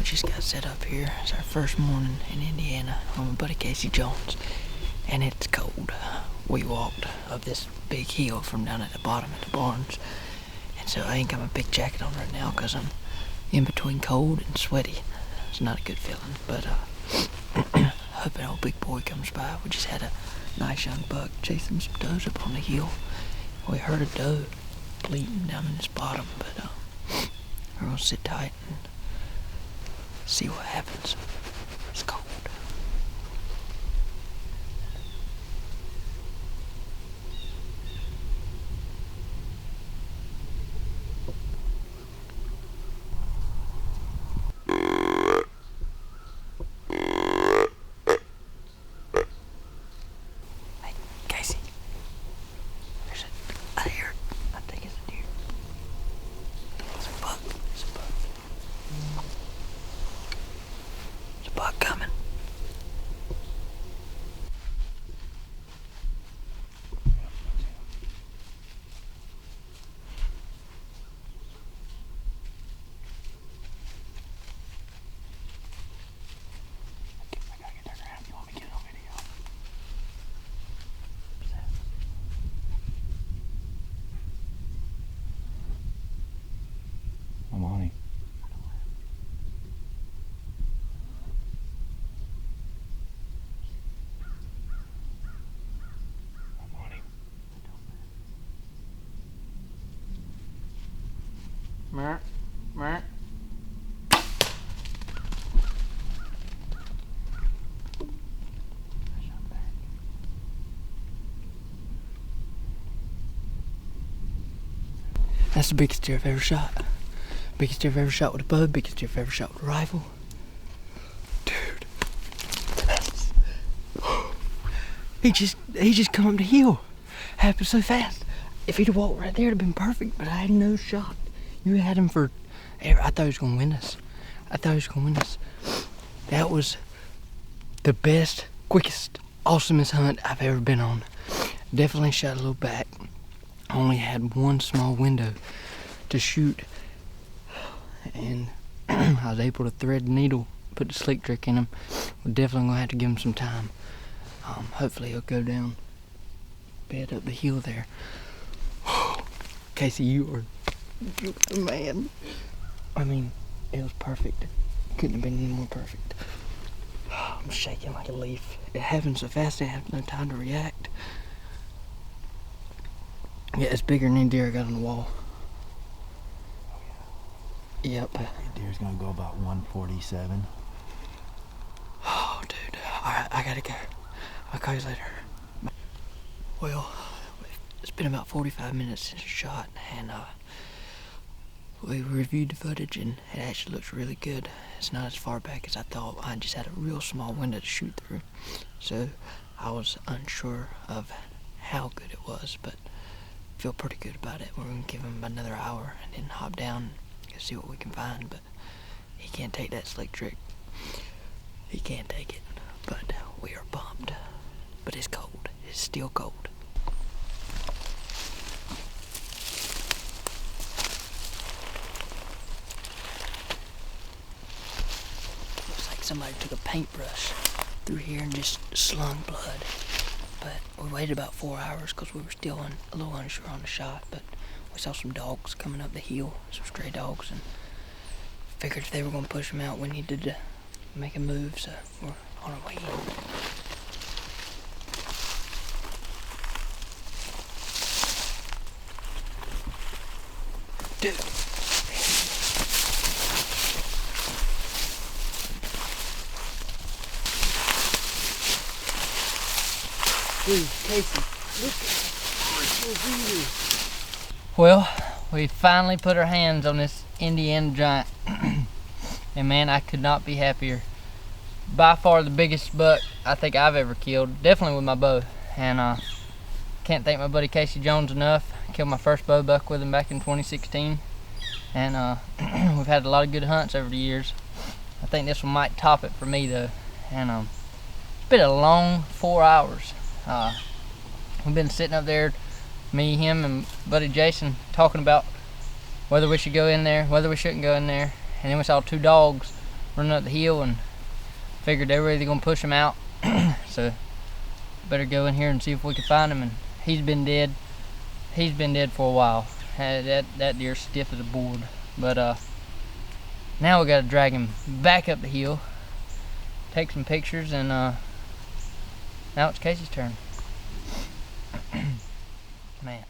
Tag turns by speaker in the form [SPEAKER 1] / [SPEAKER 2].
[SPEAKER 1] just got set up here. It's our first morning in Indiana with my buddy Casey Jones, and it's cold. We walked up this big hill from down at the bottom at the barns, and so I ain't got my big jacket on right now because I'm in between cold and sweaty. It's not a good feeling, but hoping old big boy comes by. We just had a nice young buck chasing some does up on the hill. We heard a doe bleating down in this bottom, but we're gonna sit tight and see what happens. It's cold. Hey, Casey. I hear it. I think it's a deer. It's a buck. It's a buck. There's a buck coming. I gotta get that around. You want me to get it on video? What's that?
[SPEAKER 2] I'm on him. I'm on him.
[SPEAKER 1] Mer, mer. That's the biggest deer I've ever shot. Biggest deer I've ever shot with a bow, biggest deer I've ever shot with a rifle. Dude. He just come up the hill. Happened so fast. If he'd have walked right there, it'd have been perfect, but I had no shot. You had him for, I thought he was gonna win us. That was the best, quickest, awesomest hunt I've ever been on. Definitely shot a little back. Only had one small window to shoot, and I was able to thread the needle, put the slick trick in him. We're definitely gonna have to give him some time. Hopefully he'll go down, bed up the hill there. Casey, you're the man. I mean, it was perfect. Couldn't have been any more perfect. I'm shaking like a leaf. It happened so fast I have no time to react. Yeah, it's bigger than any deer I got on the wall. Yep.
[SPEAKER 2] That deer's gonna go about 147.
[SPEAKER 1] Oh, dude. Alright, I gotta go. I'll call you later. Well, it's been about 45 minutes since the shot, and we reviewed the footage, and it actually looks really good. It's not as far back as I thought. I just had a real small window to shoot through, so I was unsure of how good it was, but I feel pretty good about it. We're gonna give him another hour and then hop down and see what we can find, but he can't take that slick trick. He can't take it, but we are pumped. But it's cold. It's still cold. Looks like somebody took a paintbrush through here and just slung blood. But we waited about 4 hours because we were still a little unsure on the shot, but we saw some dogs coming up the hill, some stray dogs, and figured if they were going to push them out, we needed to make a move, so we're on our way in. Dude. Dude, Casey, look at this. Well, we finally put our hands on this Indiana giant. And man, I could not be happier. By far the biggest buck I think I've ever killed, definitely with my bow. And can't thank my buddy Casey Jones enough. I killed my first bow buck with him back in 2016. And we've had a lot of good hunts over the years. I think this one might top it for me though. And it's been a long 4 hours. We've been sitting up there, me, him, and buddy Jason, talking about whether we should go in there, whether we shouldn't go in there. And then we saw two dogs running up the hill, and figured they were either gonna push him out. So better go in here and see if we can find him. And he's been dead. He's been dead for a while. That deer's stiff as a board. But now we gotta drag him back up the hill, take some pictures, and now it's Casey's turn. Man.